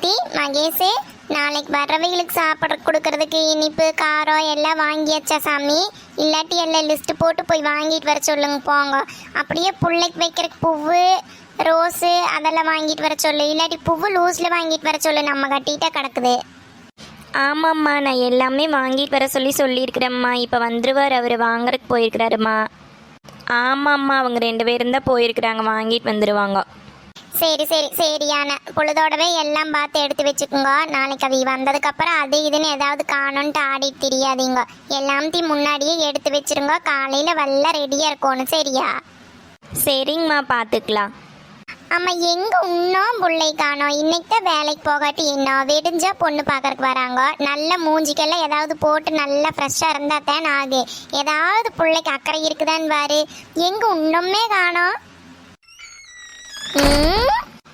கார்த்தி, மகேஷ், நாளைக்கு வர்றவங்களுக்கு சாப்பிட கொடுக்கறதுக்கு இனிப்பு காரம் எல்லாம் வாங்கியாச்சா சாமி? இல்லாட்டி எல்லாம் லிஸ்ட் போட்டு போய் வாங்கிட்டு வர சொல்லுங்க போங்க. அப்படியே பிள்ளைக்கு வைக்கிறதுக்கு பூவு ரோஸு அதெல்லாம் வாங்கிட்டு வர சொல்லு. இல்லாட்டி பூவு லூஸில் வாங்கிட்டு வர சொல்லு, நம்ம கட்டிகிட்டே கிடக்குது. ஆமாம்மா, நான் எல்லாமே வாங்கிட்டு வர சொல்லியிருக்கிறேம்மா. இப்போ வந்துருவார், அவர் வாங்குறதுக்கு போயிருக்கிறாருமா. ஆமாம்மா, அவங்க 2 பேரும் தான் போயிருக்கிறாங்க, வாங்கிட்டு வந்துடுவாங்க. சரி சரி சரியான பொழுதோடவே எல்லாம் பார்த்து எடுத்து வச்சுக்கோங்க. நாளைக்கு அவி வந்ததுக்கப்புறம் அது இதுன்னு ஏதாவது காணுன்ட்டு ஆடிட்டு தெரியாதீங்க. எல்லாத்தையும் முன்னாடியே எடுத்து வச்சிருங்க. காலையில் வெள்ளை ரெடியாக இருக்கணும், சரியா? சரிங்கம்மா, பார்த்துக்கலாம். ஆமாம், எங்கே இன்னும் பிள்ளை காணோம்? இன்னைக்கு தான் வேலைக்கு போகாட்டி இன்னும் விடிஞ்சா பொண்ணு பார்க்கறக்கு வராங்க. நல்ல மூஞ்சிக்கெல்லாம் ஏதாவது போட்டு நல்லா ஃப்ரெஷ்ஷாக இருந்தால் தான் ஆகு. ஏதாவது பிள்ளைக்கு அக்கறை இருக்குதான்னு பாரு. எங்கே இன்னுமே காணோம்?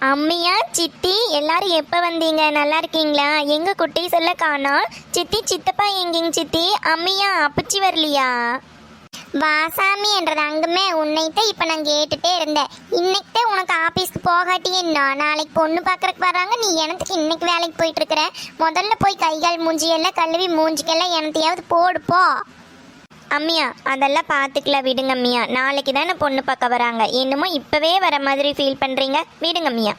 அம்மியா, சித்தி எல்லாரும் எப்போ வந்தீங்க? நல்லா இருக்கீங்களா? எங்கள் குட்டீஸ் எல்லாம் காணோம். சித்தி சித்தப்பா எங்கேங்க சித்தி? அம்மியா, அப்பச்சி வரலையா? வாசாமி என்றது அங்குமே உன்னைத்தான் இப்போ நான் கேட்டுட்டே இருந்தேன். இன்னைக்குதான் உனக்கு ஆஃபீஸ்க்கு போகாட்டி என்ன? நாளைக்கு பொண்ணு பார்க்கறக்கு வராங்க, நீ எனத்துக்கு இன்னைக்கு வேலைக்கு போயிட்டு இருக்கிற? முதல்ல போய் கைகால் மூஞ்சியெல்லாம் கழுவி மூஞ்சிக்கெல்லாம் எனத்தையாவது போடுப்போ. அம்மியா, அதெல்லாம் பார்த்துக்கலாம், விடுங்க அம்மியா. நாளைக்கு தானே பொண்ணு பார்க்க வராங்க, என்னமோ இப்போவே வர மாதிரி ஃபீல் பண்ணுறீங்க, விடுங்க அம்மியா.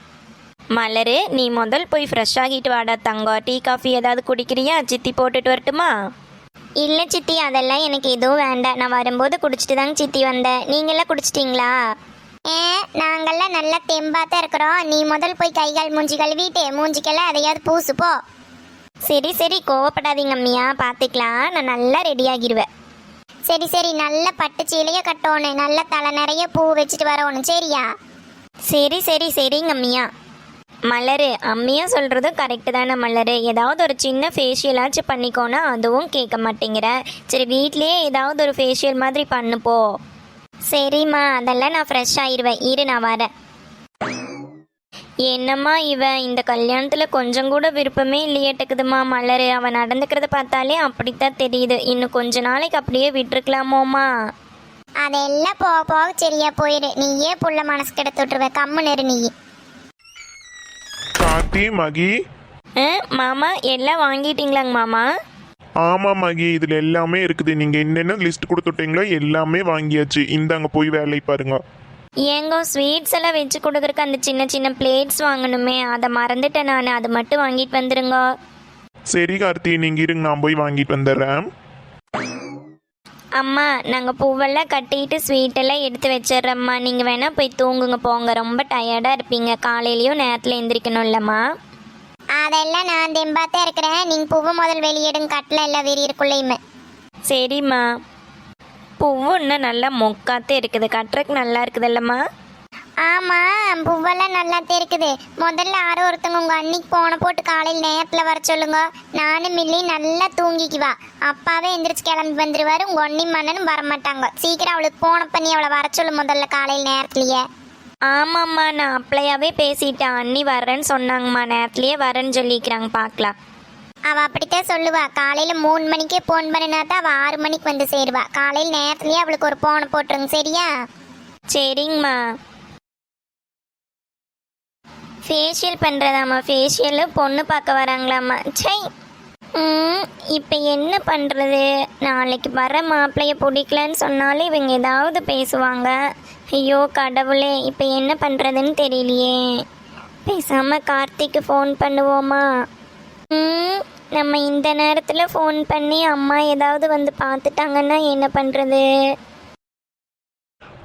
மலரு, நீ முதல் போய் ஃப்ரெஷ் ஆகிட்டு வாடா தங்கம். டீ காஃபி ஏதாவது குடிக்கிறியா? சித்தி போட்டுட்டு வரட்டுமா? இல்லை சித்தி, அதெல்லாம் எனக்கு எதுவும் வேண்டாம். நான் வரும்போது குடிச்சிட்டு தாங்க சித்தி வந்தேன். நீங்களாம் குடிச்சிட்டிங்களா? நாங்கள்லாம் நல்லா தெம்பாத்தான் இருக்கிறோம். நீ முதல் போய் கைகால் மூஞ்சி கழுவிட்டு மூஞ்சிக்கெல்லாம் அதையாவது பூசுப்போ. சரி சரி, கோவப்படாதீங்க அம்மியா, பார்த்துக்கலாம். நான் நல்லா ரெடி ஆகிடுவேன். சரி சரி, நல்ல பட்டு சீலையை கட்டணும், நல்ல தலை நிறைய பூ வச்சுட்டு வரணும், சரியா? சரி சரி சரிங்க அம்மியா. மலரு, அம்மியா சொல்கிறதும் கரெக்டு தானே மலரு. ஏதாவது ஒரு சின்ன ஃபேஷியலாச்சும் பண்ணிக்கோனா அதுவும் கேட்க மாட்டேங்கிற. சரி, வீட்லேயே ஏதாவது ஒரு ஃபேஷியல் மாதிரி பண்ணுப்போ. சரிம்மா, அதெல்லாம் நான் ஃப்ரெஷ் ஆயிடுவேன், இரு நான் வரேன். என்னம்மா இவன் இந்த கல்யாணத்தில் கொஞ்சம் கூட விருப்பமே இல்லையேட்டுக்குதுமா மலரு. அவன் நடந்துக்கிறத பார்த்தாலே அப்படித்தான் தெரியுது. இன்னும் கொஞ்ச நாளைக்கு அப்படியே விட்டுருக்கலாமோம்மா. அதெல்லாம் போக போக சரியா போயிடு. நீயே புள்ள மனசு கெடுத்து விட்டுருவ, கம்முன்னு நீ. கார்த்தி, மகி. மாமா, எல்லாம் வாங்கிட்டீங்களாங்க மாமா? ஆமாம் மகி, இதில் எல்லாமே இருக்குது. நீங்கள் என்னென்ன லிஸ்ட் கொடுத்துட்டீங்களோ எல்லாமே வாங்கியாச்சு. இந்தாங்க போய் வேலை பாருங்க. ஏங்கோ, ஸ்வீட்ஸ் எல்லாம் வச்சு கொடுக்குறக்கு அந்த சின்ன சின்ன பிளேட்ஸ் வாங்கணுமே, அதை மறந்துட்டேன் நான். அதை மட்டும் வாங்கிட்டு வந்துடுங்க. சரி கார்த்தி, நீங்கள் இருங்க, நான் போய் வாங்கிட்டு வந்துடுறேன். அம்மா, நாங்கள் பூவெல்லாம் கட்டிட்டு ஸ்வீட்டெல்லாம் எடுத்து வச்சிட்றோம்மா. நீங்கள் வேணால் போய் தூங்குங்க போங்க, ரொம்ப டயர்டாக இருப்பீங்க. காலையிலையும் நேரத்தில் எந்திரிக்கணும் இல்லைம்மா? அதெல்லாம் நான் தெம்பாத்தான் இருக்கிறேன். நீங்கள் பூவை முதல் வெளியிடுங்க, கட்டில் எல்லாம் வெறி இருக்குள்ளேயுமே. சரிம்மா. பூவு இன்னும் நல்லா மொக்காத்தே இருக்குது, கட்டுறக்கு நல்லா இருக்குது இல்லைம்மா? ஆமாம், பூவெல்லாம் நல்லாத்தான் இருக்குது. முதல்ல யாரோ ஒருத்தவங்க உங்கள் அன்னைக்கு போன போட்டு காலையில் நேரத்தில் வர சொல்லுங்க. நானும் மில்லி நல்லா தூங்கிக்குவா. அப்பாவே எந்திரிச்சு கிளம்பி வந்துடுவார். உங்கள் ஒன்னி மன்னனும் வரமாட்டாங்க. சீக்கிரம் அவளுக்கு போன பண்ணி அவளை வர சொல்லு முதல்ல காலையில் நேரத்துலையே. ஆமாம்மா, நான் அப்ளையாகவே பேசிட்டேன். அண்ணி வரேன்னு சொன்னாங்கம்மா, நேரத்துலையே வரேன்னு சொல்லிக்கிறாங்க, பார்க்கலாம். அவள் அப்படித்தான் சொல்லுவா. காலையில் 3 மணிக்கே ஃபோன் பண்ணினா தான் அவள் 6 மணிக்கு வந்து சேருவா. காலையில் நேரத்துலேயே அவளுக்கு ஒரு ஃபோனை போட்டுருங்க, சரியா? சரிங்கம்மா. ஃபேஷியல் பண்ணுறதாம்மா? ஃபேஷியலு பொண்ணு பார்க்க வராங்களாம்மா? சை, இப்போ என்ன பண்ணுறது? நாளைக்கு வர மாப்பிள்ளைய பிடிக்கலன்னு சொன்னாலும் இவங்க ஏதாவது பேசுவாங்க. ஐயோ கடவுளே, இப்போ என்ன பண்ணுறதுன்னு தெரியலையே. பேசாமல் கார்த்திக்கு ஃபோன் பண்ணுவோமா? நம்ம இந்த நேரத்தில் ஃபோன் பண்ணி அம்மா ஏதாவது வந்து பார்த்துட்டாங்கன்னா என்ன பண்ணுறது?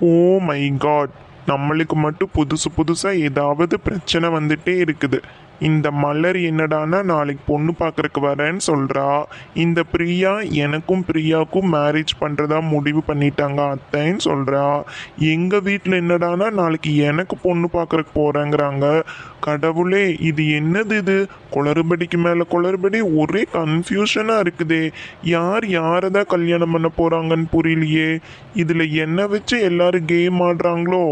ஓ மை காட், நம்மளுக்கு மட்டும் புதுசாக ஏதாவது பிரச்சனை வந்துட்டே இருக்குது. இந்த மலர் என்னடானா நாளைக்கு பொண்ணு பார்க்கறக்கு வரேன்னு சொல்கிறா. இந்த பிரியா எனக்கும் பிரியாவுக்கும் மேரேஜ் பண்ணுறதா முடிவு பண்ணிட்டாங்க அத்தைன்னு சொல்கிறா. எங்கள் வீட்டில் என்னடானா நாளைக்கு எனக்கு பொண்ணு பார்க்கறக்கு போகிறேங்கிறாங்க. கடவுளே, இது என்னது? இது குளறுபடிக்கு மேலே குளறுபடி, ஒரே கன்ஃபியூஷனாக இருக்குதே. யார் யாரை தான் கல்யாணம் பண்ண போகிறாங்கன்னு புரியலையே. இதில் என்ன வச்சு எல்லாரும் கேம் ஆடுறாங்களோ?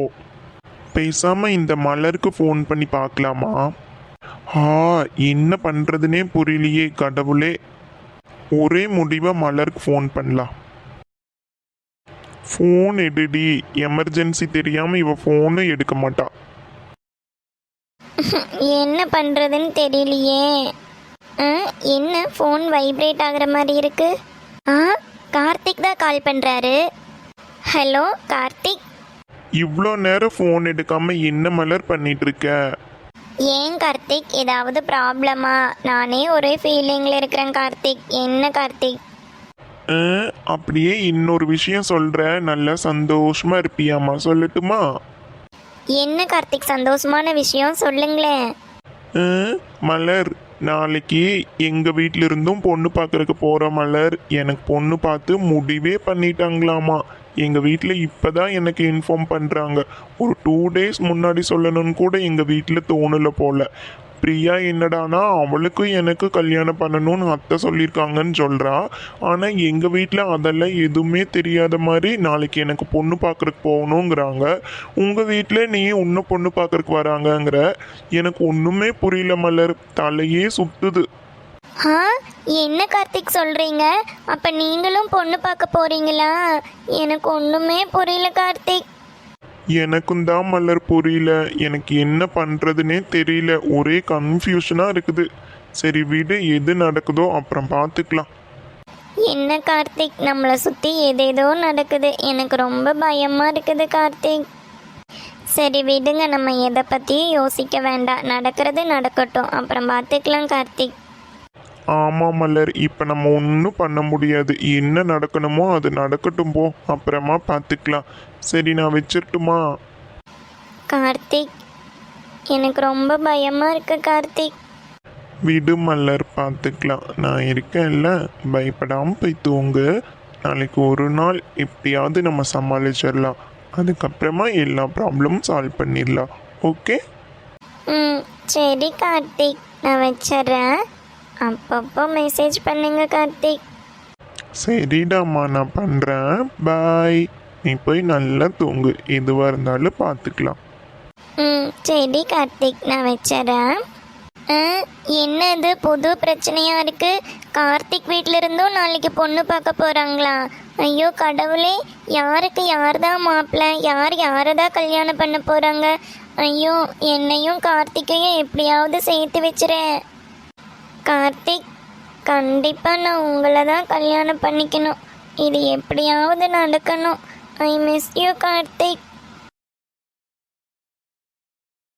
பேசாமல் இந்த மலருக்கு ஃபோன் பண்ணி பார்க்கலாமா? என்ன பண்ணுறதுனே புரியலையே கடவுளே. ஒரே முடிவாக மலருக்கு ஃபோன் பண்ணலாம். ஃபோன் எடுடி, எமர்ஜென்சி தெரியாமல் இவ ஃபோனு எடுக்க மாட்டா. என்ன பண்ணுறதுன்னு தெரியலையே. என்ன ஃபோன் வைப்ரேட் ஆகுற மாதிரி இருக்கு. கார்த்திக் தான் கால் பண்ணுறாரு. ஹலோ கார்த்திக். இவ்வளோ நேரம் ஃபோன் எடுக்காம என்ன மலர் பண்ணிட்டு இருக்க? ஏன் கார்த்திக், ஏதாவது ப்ராப்ளமா? நானே ஒரே ஃபீலிங்கில் இருக்கிறேன் கார்த்திக். என்ன கார்த்திக்? அப்படியே இன்னொரு விஷயம் சொல்ற, நல்லா சந்தோஷமா இருப்பியாமா, சொல்லட்டுமா? என்ன கார்த்திக் சந்தோஷமான விஷயம் சொல்லுங்களேன். மலர், நாளைக்கு எங்க வீட்ல இருந்தும் பொண்ணு பார்க்கறதுக்கு போற மலர். எனக்கு பொண்ணு பார்த்து முடிவே பண்ணிட்டாங்களாமா. எங்க வீட்டில் இப்பதான் எனக்கு இன்ஃபார்ம் பண்றாங்க. ஒரு 2 days முன்னாடி சொல்லணும்னு கூட எங்க வீட்டில் தோணல போல. பிரியா என்னடானா அவளுக்கும் எனக்கு கல்யாணம் பண்ணணும்னு அத்தை சொல்லியிருக்காங்கன்னு சொல்றா. ஆனா எங்க வீட்டில் அதெல்லாம் எதுவுமே தெரியாத மாதிரி நாளைக்கு எனக்கு பொண்ணு பார்க்கறதுக்கு போகணுங்கிறாங்க. உங்க வீட்டில் நீ இன்னும் பொண்ணு பார்க்கறதுக்கு வராங்கங்கிற. எனக்கு ஒண்ணுமே புரியல மலர், தலையே சுத்துது. என்ன கார்த்திக் சொல்கிறீங்க? அப்போ நீங்களும் பொண்ணு பார்க்க போகிறீங்களா? எனக்கு ஒன்றுமே புரியல கார்த்திக். எனக்கும் தான் மலர் புரியல. எனக்கு என்ன பண்றதுன்னே தெரியல. ஒரே கன்ஃபியூஷனா இருக்குது. சரி விடு, எது நடக்குதோ அப்புறம் பார்த்துக்கலாம். என்ன கார்த்திக், நம்மளை சுற்றி ஏதேதோ நடக்குது. எனக்கு ரொம்ப பயமாக இருக்குது கார்த்திக். சரி விடுங்க, நம்ம எதை பற்றியும் யோசிக்க வேண்டாம். நடக்கிறது நடக்கட்டும், அப்புறம் பார்த்துக்கலாம் கார்த்திக். ஆமாம் மலர், இப்போ நம்ம ஒன்றும் பண்ண முடியாது. என்ன நடக்கணுமோ அது நடக்கட்டும் போ, அப்புறமா பார்த்துக்கலாம். சரி நான் வச்சிரட்டுமா? கார்த்திக், எனக்கு ரொம்ப பயமாக இருக்கு கார்த்திக். விடு மலர், பார்த்துக்கலாம். நான் இருக்கேன்ல, பயப்படாமல் போய் தூங்கு. நாளைக்கு ஒரு நாள் எப்படியாவது நம்ம சமாளிச்சிடலாம். அதுக்கப்புறமா எல்லா ப்ராப்ளமும் சால்வ் பண்ணிடலாம். ஓகே? சரி கார்த்திக், நான் வச்சிட்றேன். அப்பப்போ மெசேஜ் பண்ணுங்க கார்த்திக். சரிடாம்மா, நான் பண்ணுறேன். பாய். நீ போய் நல்லா தூங்கு. எதுவாக இருந்தாலும் பார்த்துக்கலாம். சரி கார்த்திக், நான் வச்சிட்றேன். என்னது புது பிரச்சனையாக இருக்குது? கார்த்திக் வீட்டில் இருந்தும் நாளைக்கு பொண்ணு பார்க்க போகிறாங்களா? ஐயோ கடவுளே, யாருக்கு யார் தான் மாப்பிள்ளை, யார் யாரை தான் கல்யாணம் பண்ண போகிறாங்க? ஐயோ, என்னையும் கார்த்திக்கையும் எப்படியாவது சேர்த்து வச்சுறேன். கார்த்திக், கண்டிப்பாக நான் உங்களை தான் கல்யாணம் பண்ணிக்கணும். இது எப்படியாவது நடக்கணும். I miss you Karthik.